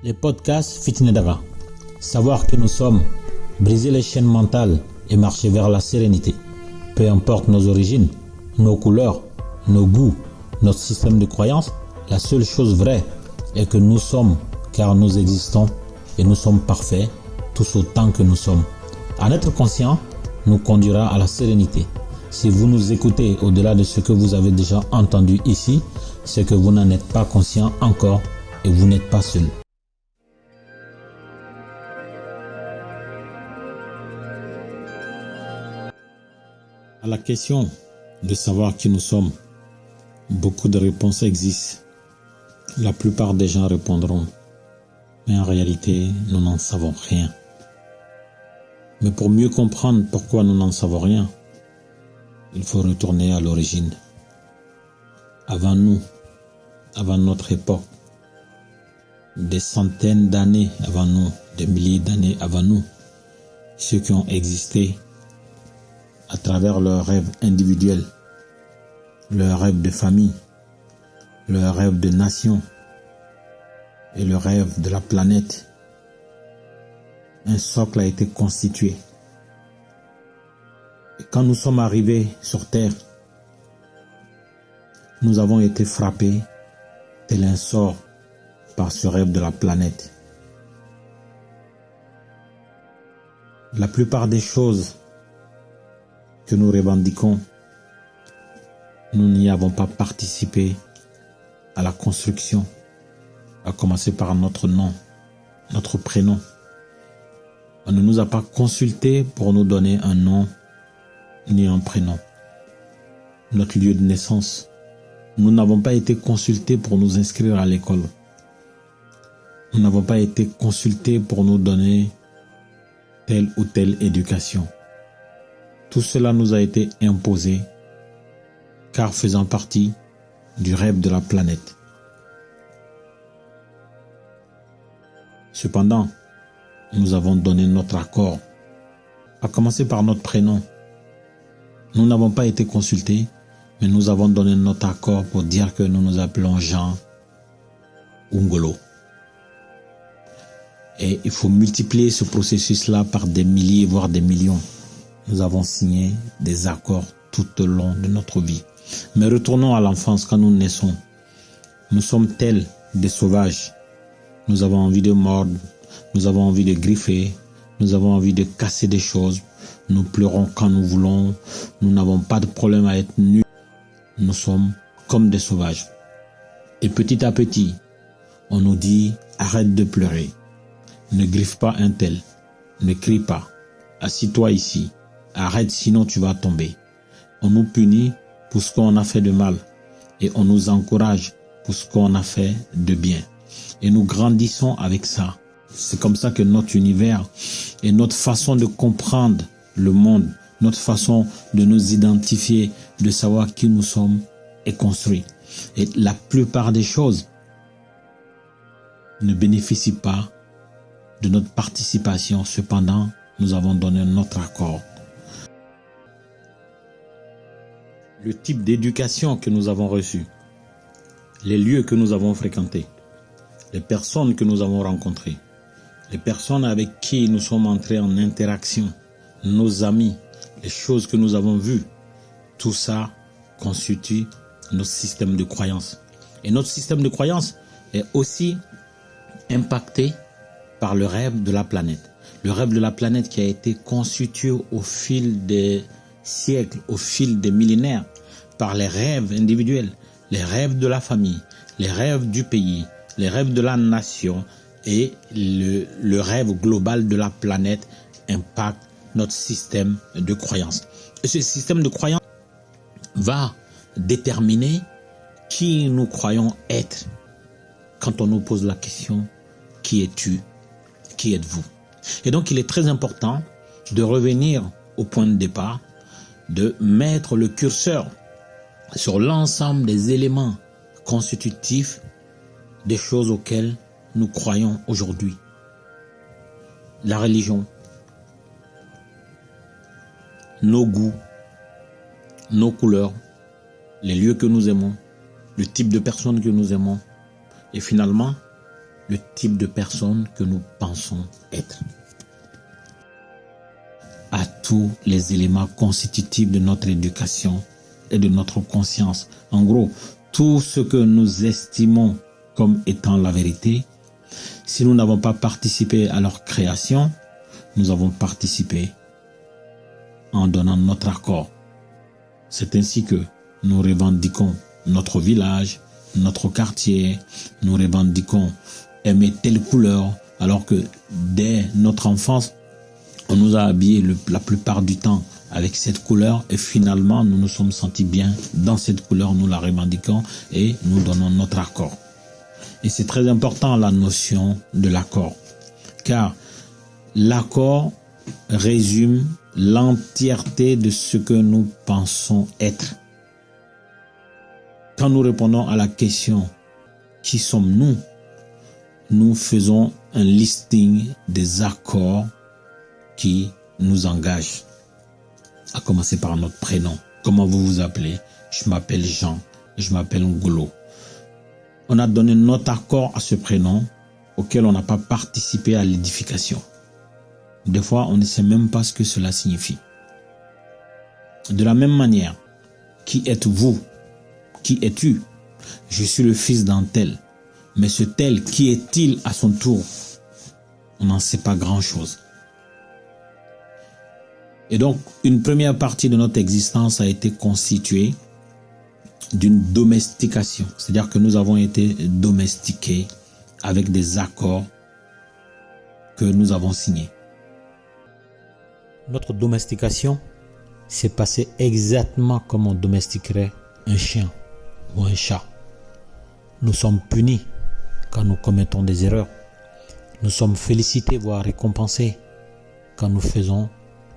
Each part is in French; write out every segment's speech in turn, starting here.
Les podcasts Fitnedara. Savoir qui nous sommes, briser les chaînes mentales et marcher vers la sérénité. Peu importe nos origines, nos couleurs, nos goûts, notre système de croyance, la seule chose vraie est que nous sommes, car nous existons et nous sommes parfaits, tous autant que nous sommes. En être conscient nous conduira à la sérénité. Si vous nous écoutez au-delà de ce que vous avez déjà entendu ici, c'est que vous n'en êtes pas conscient encore et vous n'êtes pas seul. À la question de savoir qui nous sommes, beaucoup de réponses existent. La plupart des gens répondront, mais en réalité, nous n'en savons rien. Mais pour mieux comprendre pourquoi nous n'en savons rien, il faut retourner à l'origine. Avant nous, avant notre époque, des centaines d'années avant nous, des milliers d'années avant nous, ceux qui ont existé à travers leurs rêves individuels, leurs rêves de famille, leurs rêves de nation et le rêve de la planète. Un socle a été constitué. Et quand nous sommes arrivés sur Terre, nous avons été frappés tel un sort par ce rêve de la planète. La plupart des choses que nous revendiquons, nous n'y avons pas participé à la construction, à commencer par notre nom, notre prénom. On ne nous a pas consultés pour nous donner un nom ni un prénom. Notre lieu de naissance. Nous n'avons pas été consultés pour nous inscrire à l'école. Nous n'avons pas été consultés pour nous donner telle ou telle éducation. Tout cela nous a été imposé, car faisant partie du rêve de la planète. Cependant, nous avons donné notre accord, à commencer par notre prénom. Nous n'avons pas été consultés, mais nous avons donné notre accord pour dire que nous nous appelons Jean ou Ngolo. Et il faut multiplier ce processus-là par des milliers, voire des millions. Nous avons signé des accords tout au long de notre vie. Mais retournons à l'enfance quand nous naissons. Nous sommes tels des sauvages. Nous avons envie de mordre, nous avons envie de griffer, nous avons envie de casser des choses. Nous pleurons quand nous voulons. Nous n'avons pas de problème à être nus. Nous sommes comme des sauvages. Et petit à petit, on nous dit arrête de pleurer. Ne griffe pas un tel. Ne crie pas. Assis-toi ici. Arrête sinon tu vas tomber. On nous punit pour ce qu'on a fait de mal. Et on nous encourage pour ce qu'on a fait de bien. Et nous grandissons avec ça. C'est comme ça que notre univers et notre façon de comprendre le monde, notre façon de nous identifier, de savoir qui nous sommes est construit. Et la plupart des choses ne bénéficient pas de notre participation. Cependant, nous avons donné notre accord. Le type d'éducation que nous avons reçu, les lieux que nous avons fréquentés, les personnes que nous avons rencontrées, les personnes avec qui nous sommes entrés en interaction, nos amis, les choses que nous avons vues, tout ça constitue notre système de croyance. Et notre système de croyance est aussi impacté par le rêve de la planète. Le rêve de la planète qui a été constitué au fil des siècles, au fil des millénaires, par les rêves individuels, les rêves de la famille, les rêves du pays, les rêves de la nation et le rêve global de la planète impacte notre système de croyance. Et ce système de croyance va déterminer qui nous croyons être quand on nous pose la question « Qui es-tu ? Qui êtes-vous » Et donc il est très important de revenir au point de départ, de mettre le curseur sur l'ensemble des éléments constitutifs des choses auxquelles nous croyons aujourd'hui. La religion, nos goûts, nos couleurs, les lieux que nous aimons, le type de personnes que nous aimons, et finalement le type de personne que nous pensons être. À tous les éléments constitutifs de notre éducation et de notre conscience. En gros, tout ce que nous estimons comme étant la vérité, si nous n'avons pas participé à leur création, nous avons participé en donnant notre accord. C'est ainsi que nous revendiquons notre village, notre quartier, nous revendiquons aimer telle couleur, alors que dès notre enfance, on nous a habillés la plupart du temps avec cette couleur et finalement nous nous sommes sentis bien dans cette couleur, nous la revendiquons et nous donnons notre accord. Et c'est très important la notion de l'accord, car l'accord résume l'entièreté de ce que nous pensons être. Quand nous répondons à la question « Qui sommes-nous ?», nous faisons un listing des accords qui nous engagent. À commencer par notre prénom. Comment vous vous appelez? Je m'appelle Jean, je m'appelle Ngolo. On a donné notre accord à ce prénom auquel on n'a pas participé à l'édification. Des fois, on ne sait même pas ce que cela signifie. De la même manière, qui êtes-vous? Qui es-tu? Je suis le fils d'un tel. Mais ce tel, qui est-il à son tour? On n'en sait pas grand-chose. Et donc, une première partie de notre existence a été constituée d'une domestication. C'est-à-dire que nous avons été domestiqués avec des accords que nous avons signés. Notre domestication s'est passée exactement comme on domestiquerait un chien ou un chat. Nous sommes punis quand nous commettons des erreurs. Nous sommes félicités, voire récompensés quand nous faisons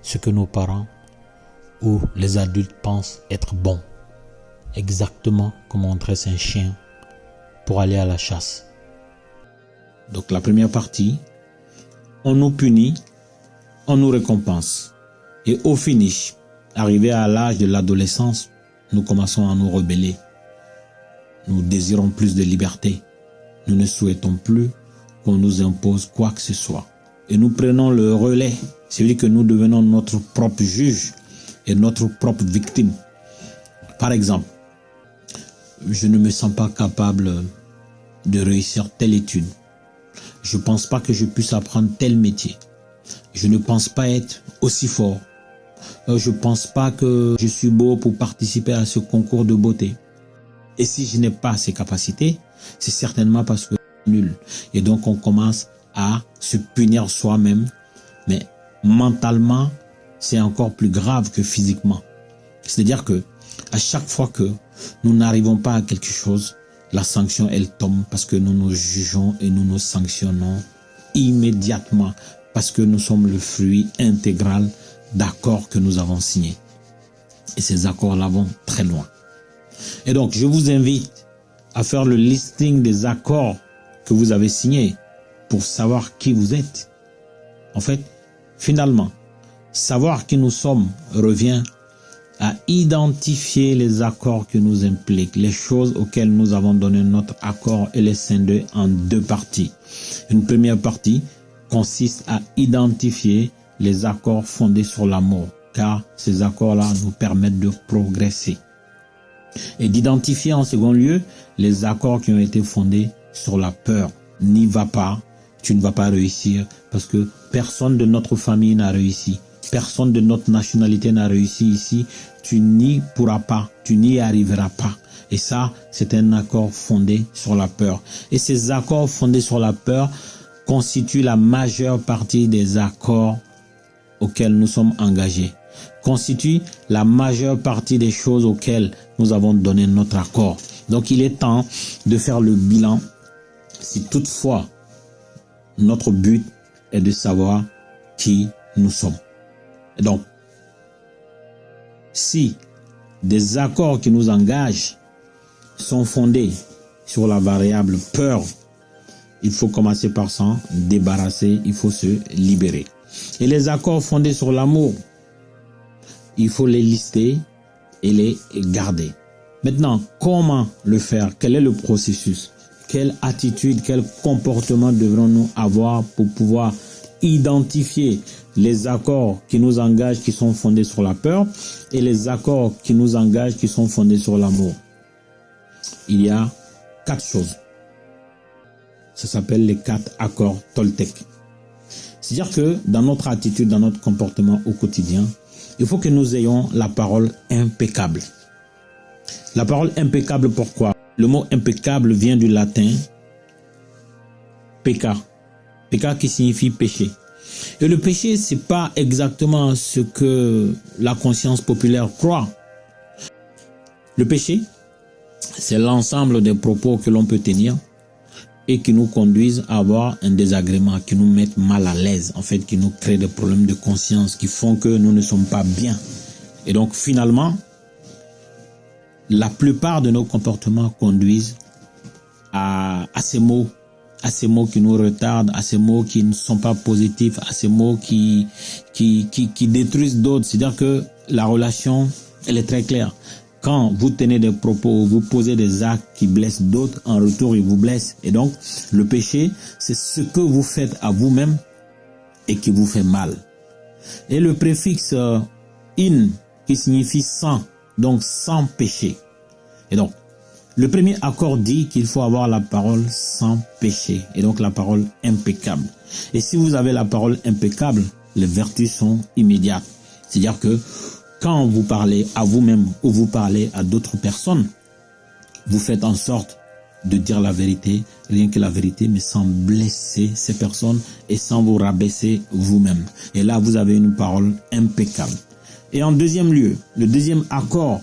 ce que nos parents ou les adultes pensent être bon. Exactement comme on dresse un chien pour aller à la chasse. Donc la première partie, on nous punit, on nous récompense. Et au finish, arrivé à l'âge de l'adolescence, nous commençons à nous rebeller. Nous désirons plus de liberté. Nous ne souhaitons plus qu'on nous impose quoi que ce soit. Et nous prenons le relais, c'est-à-dire que nous devenons notre propre juge et notre propre victime. Par exemple, je ne me sens pas capable de réussir telle étude. Je ne pense pas que je puisse apprendre tel métier. Je ne pense pas être aussi fort. Je ne pense pas que je suis beau pour participer à ce concours de beauté. Et si je n'ai pas ces capacités, c'est certainement parce que je suis nul. Et donc on commence à se punir soi-même. Mais mentalement, c'est encore plus grave que physiquement. C'est-à-dire que à chaque fois que nous n'arrivons pas à quelque chose, la sanction, elle tombe parce que nous nous jugeons et nous nous sanctionnons immédiatement parce que nous sommes le fruit intégral d'accords que nous avons signés. Et ces accords-là vont très loin. Et donc, je vous invite à faire le listing des accords que vous avez signés pour savoir qui vous êtes. En fait, finalement, savoir qui nous sommes revient à identifier les accords que nous impliquent, les choses auxquelles nous avons donné notre accord et les scinder en deux parties. Une première partie consiste à identifier les accords fondés sur l'amour, car ces accords-là nous permettent de progresser. Et d'identifier en second lieu les accords qui ont été fondés sur la peur. N'y va pas, tu ne vas pas réussir, parce que personne de notre famille n'a réussi. Personne de notre nationalité n'a réussi ici. Tu n'y pourras pas, tu n'y arriveras pas. Et ça, c'est un accord fondé sur la peur. Et ces accords fondés sur la peur constituent la majeure partie des accords auxquels nous sommes engagés. Constituent la majeure partie des choses auxquelles nous avons donné notre accord. Donc il est temps de faire le bilan si toutefois notre but est de savoir qui nous sommes. Et donc, si des accords qui nous engagent sont fondés sur la variable peur, il faut commencer par s'en débarrasser, il faut se libérer. Et les accords fondés sur l'amour, il faut les lister et les garder. Maintenant, comment le faire? Quel est le processus? quelle attitude, quel comportement devrons-nous avoir pour pouvoir identifier les accords qui nous engagent, qui sont fondés sur la peur, et les accords qui nous engagent, qui sont fondés sur l'amour. Il y a 4 choses. Ça s'appelle les 4 accords Toltec. C'est-à-dire que dans notre attitude, dans notre comportement au quotidien, il faut que nous ayons la parole impeccable. La parole impeccable, pourquoi? Le mot impeccable vient du latin pecca. Pecca qui signifie péché. Et le péché, c'est pas exactement ce que la conscience populaire croit. Le péché, c'est l'ensemble des propos que l'on peut tenir et qui nous conduisent à avoir un désagrément, qui nous mettent mal à l'aise, en fait, qui nous créent des problèmes de conscience, qui font que nous ne sommes pas bien. Et donc, finalement, la plupart de nos comportements conduisent à ces mots qui nous retardent, à ces mots qui ne sont pas positifs, à ces mots qui détruisent d'autres. C'est-à-dire que la relation, elle est très claire. Quand vous tenez des propos, vous posez des actes qui blessent d'autres, en retour, ils vous blessent. Et donc, le péché, c'est ce que vous faites à vous-même et qui vous fait mal. Et le préfixe in, qui signifie sans, donc sans péché. Et donc, le premier accord dit qu'il faut avoir la parole sans péché, et donc la parole impeccable. Et si vous avez la parole impeccable, les vertus sont immédiates. C'est-à-dire que quand vous parlez à vous-même ou vous parlez à d'autres personnes, vous faites en sorte de dire la vérité, rien que la vérité, mais sans blesser ces personnes et sans vous rabaisser vous-même. Et là, vous avez une parole impeccable. Et en deuxième lieu, le deuxième accord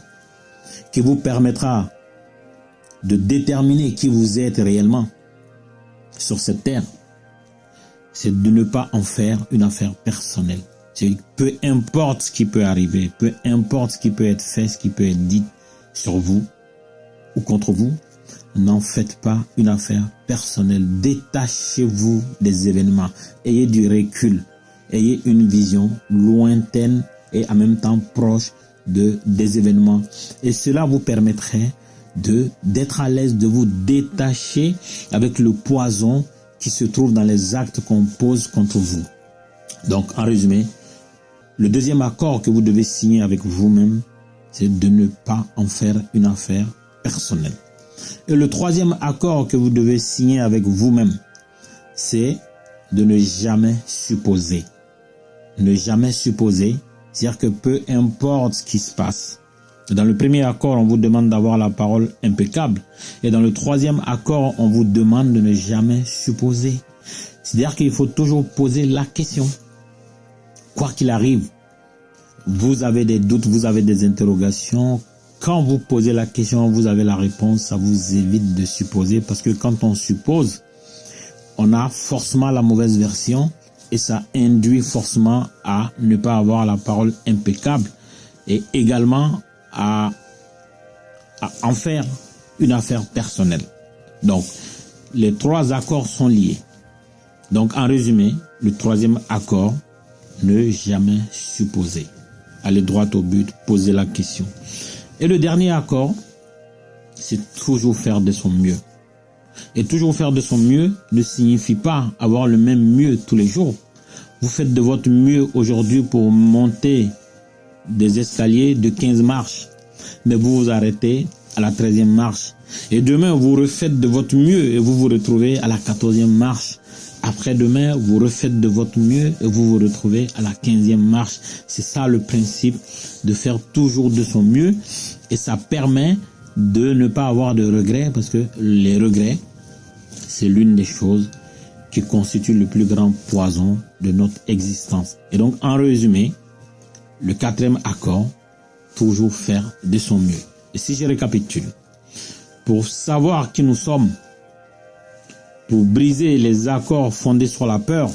qui vous permettra de déterminer qui vous êtes réellement sur cette terre, c'est de ne pas en faire une affaire personnelle. Peu importe ce qui peut arriver, peu importe ce qui peut être fait, ce qui peut être dit sur vous ou contre vous, n'en faites pas une affaire personnelle. Détachez-vous des événements. Ayez du recul. Ayez une vision lointaine et en même temps proche des événements. Et cela vous permettrait d'être à l'aise, de vous détacher avec le poison qui se trouve dans les actes qu'on pose contre vous. Donc, en résumé, le deuxième accord que vous devez signer avec vous-même, c'est de ne pas en faire une affaire personnelle. Et le troisième accord que vous devez signer avec vous-même, c'est de ne jamais supposer. Ne jamais supposer, c'est-à-dire que peu importe ce qui se passe. Dans le premier accord, on vous demande d'avoir la parole impeccable. Et dans le troisième accord, on vous demande de ne jamais supposer. C'est-à-dire qu'il faut toujours poser la question. Quoi qu'il arrive, vous avez des doutes, vous avez des interrogations. Quand vous posez la question, vous avez la réponse. Ça vous évite de supposer. Parce que quand on suppose, on a forcément la mauvaise version. Et ça induit forcément à ne pas avoir la parole impeccable. Et également à en faire une affaire personnelle. Donc, les trois accords sont liés. Donc, en résumé, le troisième accord, ne jamais supposer. Aller droit au but, poser la question. Et le dernier accord, c'est toujours faire de son mieux. Et toujours faire de son mieux ne signifie pas avoir le même mieux tous les jours. Vous faites de votre mieux aujourd'hui pour monter des escaliers de 15 marches, mais vous vous arrêtez à la 13e marche. Et demain, vous refaites de votre mieux et vous vous retrouvez à la 14e marche. Après-demain, vous refaites de votre mieux et vous vous retrouvez à la 15e marche. C'est ça le principe de faire toujours de son mieux. Et ça permet de ne pas avoir de regrets, parce que les regrets, c'est l'une des choses qui constitue le plus grand poison de notre existence. Et donc, en résumé, le quatrième accord, toujours faire de son mieux. Et si je récapitule, pour savoir qui nous sommes, pour briser les accords fondés sur la peur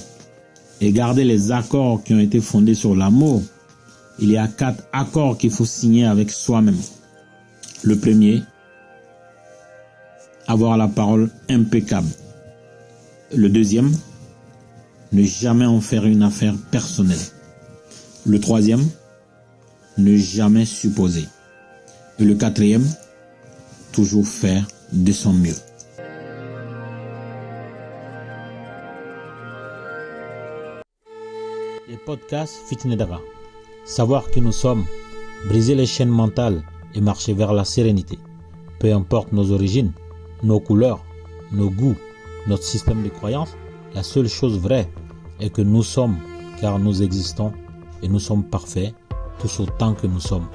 et garder les accords qui ont été fondés sur l'amour, il y a 4 accords qu'il faut signer avec soi-même. Le premier, avoir la parole impeccable. Le deuxième, ne jamais en faire une affaire personnelle. Le troisième, ne jamais supposer. Et le quatrième, toujours faire de son mieux. Les podcasts Fitnedara. Savoir qui nous sommes, briser les chaînes mentales et marcher vers la sérénité. Peu importe nos origines, nos couleurs, nos goûts, notre système de croyances, la seule chose vraie est que nous sommes car nous existons et nous sommes parfaits tous autant que nous sommes.